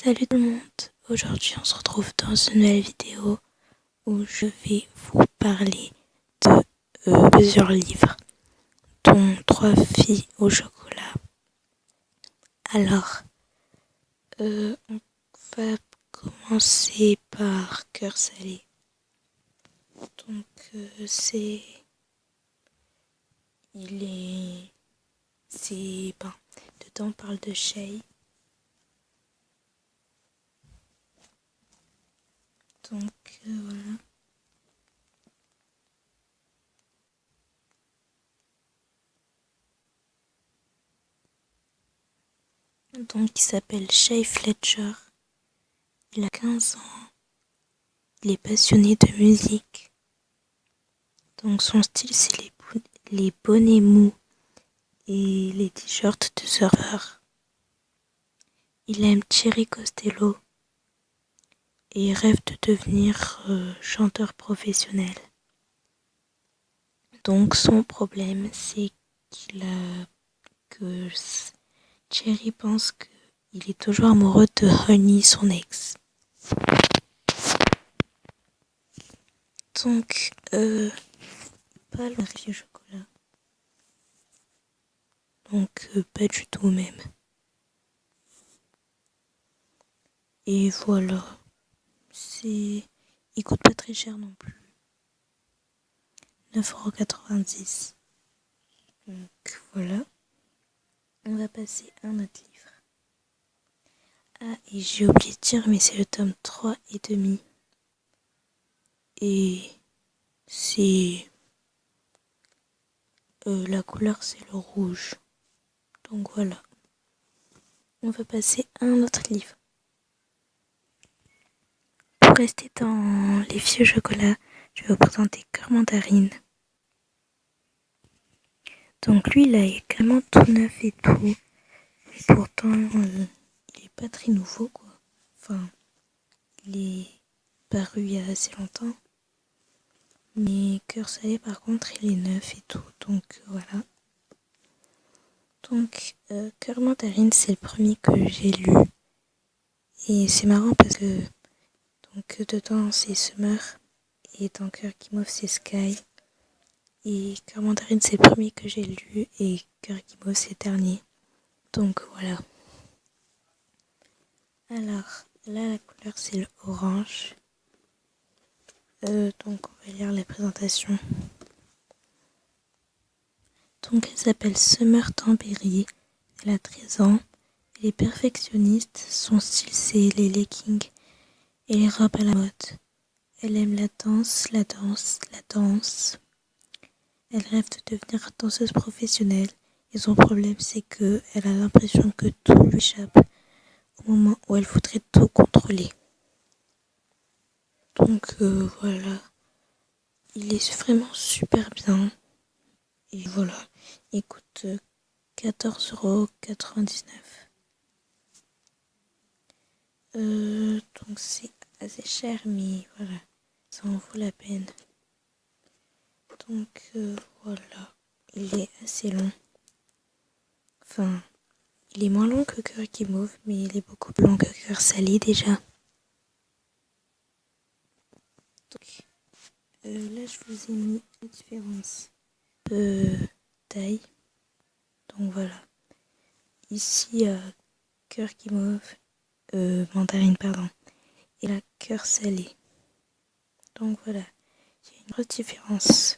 Salut tout le monde, aujourd'hui on se retrouve dans une nouvelle vidéo où je vais vous parler de plusieurs livres, dont 3 filles au chocolat. Alors, on va commencer par Cœur salé. Donc dedans on parle de Shay. Donc voilà. Donc il s'appelle Shay Fletcher. Il a 15 ans. Il est passionné de musique. Donc son style c'est les bonnets mous et les t-shirts de surfeur. Il aime Thierry Costello et il rêve de devenir chanteur professionnel. Donc son problème c'est que Thierry pense qu'il est toujours amoureux de Honey, son ex. Donc pas le riz au chocolat. Donc pas du tout même. Et voilà. Il coûte pas très cher non plus. 9,90 €. Donc voilà. On va passer à un autre livre. Ah, et j'ai oublié de dire, mais c'est le tome 3 et demi. Et c'est... la couleur, c'est le rouge. Donc voilà. On va passer à un autre livre. Pour rester dans les filles au chocolat, je vais vous présenter Cœur Mandarine. Donc lui, il est carrément tout neuf et tout. Et pourtant, il est pas très nouveau, quoi. Enfin, il est paru il y a assez longtemps. Mais Cœur salé, par contre, il est neuf et tout. Donc voilà. Donc Cœur Mandarine, c'est le premier que j'ai lu. Et c'est marrant parce que donc dedans, c'est Summer. Et dans Cœur qui mauve, c'est Sky. Et Cœur Mandarine, c'est le premier que j'ai lu. Et Cœur qui mauve, c'est le dernier. Donc voilà. Alors, là, la couleur, c'est le orange. Donc, on va lire la présentation. Donc, elle s'appelle Summer Tambéry. Elle a 13 ans. Elle est perfectionniste. Son style, c'est les leggings et les robes à la mode. Elle aime la danse. Elle rêve de devenir danseuse professionnelle. Et son problème, c'est qu'elle a l'impression que tout lui échappe au moment où elle voudrait tout contrôler. Donc, voilà. Il est vraiment super bien. Et voilà. Il coûte 14,99 €. Donc c'est assez cher, mais voilà. Ça en vaut la peine. Donc voilà. Il est assez long. Enfin, il est moins long que Cœur qui mauve, mais il est beaucoup plus long que Cœur salé déjà. Donc, là, je vous ai mis la différence de taille. Donc voilà. Ici, Cœur qui mauve, mandarine, pardon, et la Cœur salé. Donc voilà, il y a une grosse différence.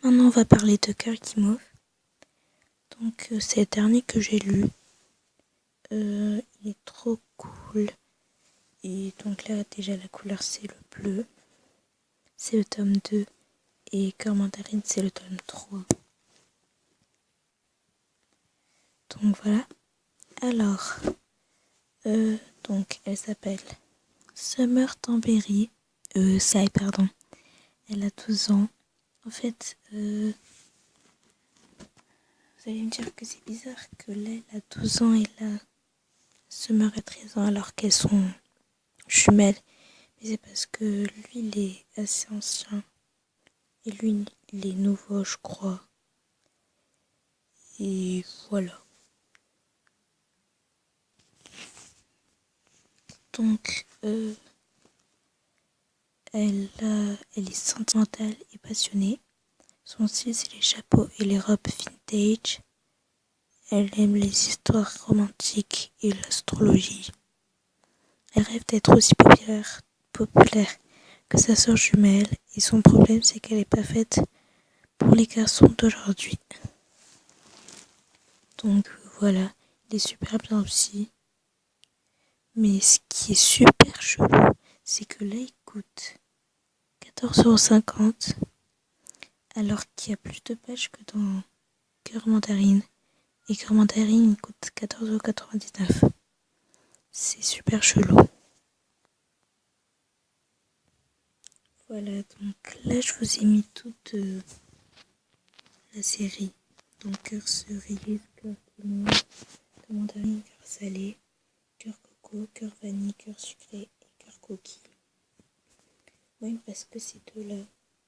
Maintenant, on va parler de Cœur qui mauve. Donc c'est le dernier que j'ai lu. Il est trop cool. Et donc là, déjà, la couleur, c'est le bleu. C'est le tome 2. Et Cœur Mandarine, c'est le tome 3. Donc voilà. Alors, donc elle s'appelle Summer Tambéry. Sky, pardon. Elle a 12 ans. En fait, vous allez me dire que c'est bizarre que là, elle a 12 ans et là, Summer a 13 ans alors qu'elles sont jumelles. Mais c'est parce que lui, il est assez ancien. Et lui, il est nouveau, je crois. Et voilà. Donc, elle est sentimentale et passionnée. Son style, c'est les chapeaux et les robes vintage. Elle aime les histoires romantiques et l'astrologie. Elle rêve d'être aussi populaire que sa sœur jumelle. Et son problème, c'est qu'elle n'est pas faite pour les garçons d'aujourd'hui. Donc voilà, il est super bien aussi. Mais ce qui est super chelou, c'est que là, il coûte 14,50 € alors qu'il y a plus de pages que dans Cœur Mandarine. Et Cœur Mandarine, il coûte 14,99 €. C'est super chelou. Voilà, donc là, je vous ai mis toute la série. Donc Cœur Cerise, Cœur Limon, Cœur Mandarine, Cœur Salé, Cœur Coco, Cœur Vanille, Cœur Sucré et Cœur Cookie. Moi, il me reste que ces deux-là.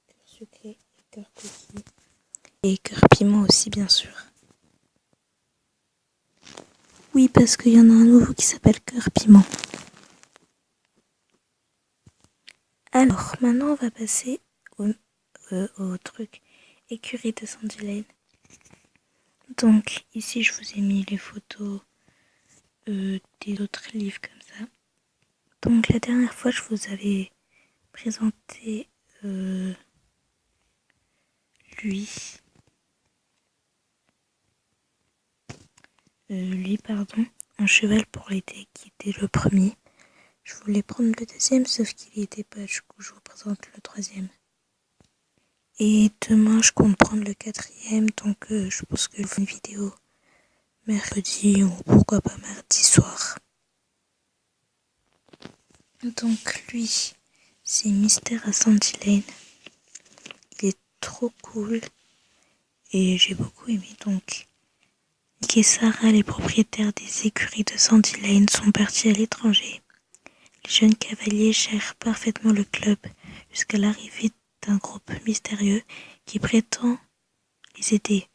Cœur Sucré et Cœur Cookie. Et Cœur Piment aussi, bien sûr. Oui, parce qu'il y en a un nouveau qui s'appelle Cœur Piment. Alors, maintenant, on va passer au truc écurie de Sandy Lane. Donc, ici, je vous ai mis les photos des autres livres comme ça. Donc, la dernière fois, je vous avais présenté lui, Un cheval pour l'été, qui était le premier. Je voulais prendre le deuxième, sauf qu'il n'y était pas. Du coup, je vous présente le troisième. Et demain, je compte prendre le quatrième, donc je pense que je ferai une vidéo mercredi ou pourquoi pas mardi soir. Donc lui, c'est Mystère à Sandy Lane. Il est trop cool et j'ai beaucoup aimé. Donc, Nick et Sarah, les propriétaires des écuries de Sandy Lane, sont partis à l'étranger. Les jeunes cavaliers gèrent parfaitement le club jusqu'à l'arrivée d'un groupe mystérieux qui prétend les aider.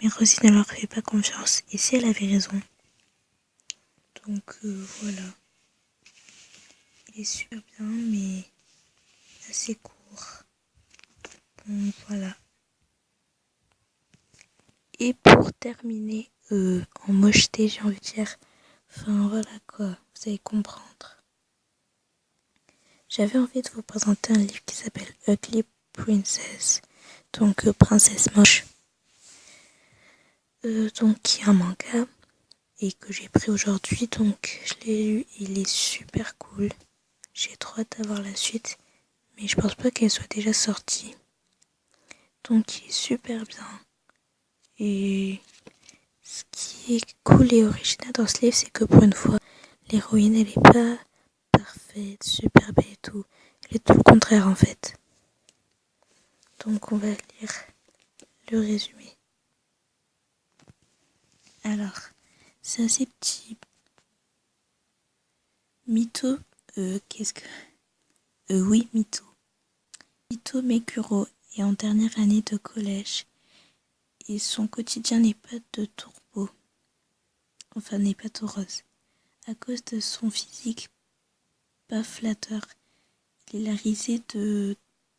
Mais Rosie ne leur fait pas confiance, et si elle avait raison. Donc voilà. Il est super bien, mais assez court. Bon, voilà. Et pour terminer, en mocheté, j'ai envie de dire, enfin voilà quoi, vous allez comprendre. J'avais envie de vous présenter un livre qui s'appelle Ugly Princess, donc Princesse Moche, donc qui est un manga et que j'ai pris aujourd'hui, donc je l'ai lu, il est super cool. J'ai trop hâte d'avoir la suite, mais je pense pas qu'elle soit déjà sortie. Donc il est super bien. Et ce qui est cool et original dans ce livre, c'est que pour une fois, l'héroïne, elle est pas parfaite, super belle et tout. Elle est tout le contraire en fait. Donc on va lire le résumé. Alors, c'est assez petit. Mito, qu'est-ce que... oui, Mito. Mito Mekuro est en dernière année de collège et son quotidien n'est pas de tourbeau. Enfin, n'est pas tout rose. À cause de son physique pas flatteur, il est la risée de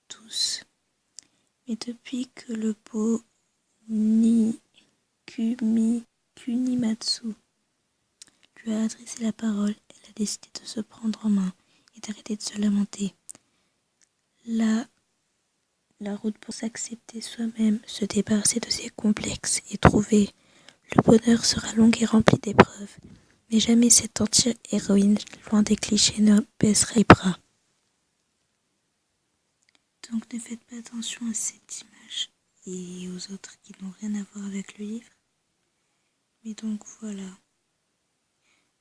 tous. Mais depuis que le beau Kunimatsu lui a adressé la parole, elle a décidé de se prendre en main et d'arrêter de se lamenter. La route pour s'accepter soi-même, se débarrasser de ses complexes et trouver le bonheur sera longue et remplie d'épreuves. Mais jamais cette entière héroïne, loin des clichés, ne baissera les bras. Donc ne faites pas attention à cette image et aux autres qui n'ont rien à voir avec le livre. Mais donc voilà.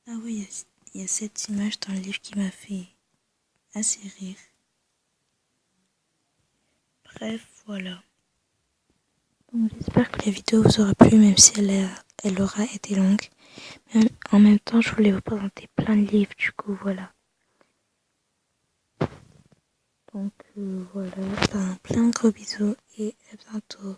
Ah oui, il y a cette image dans le livre qui m'a fait assez rire. Bref, voilà. Donc j'espère que la vidéo vous aura plu, même si elle aura été longue. Mais en même temps, je voulais vous présenter plein de livres, du coup voilà. Donc voilà, plein de gros bisous et à bientôt.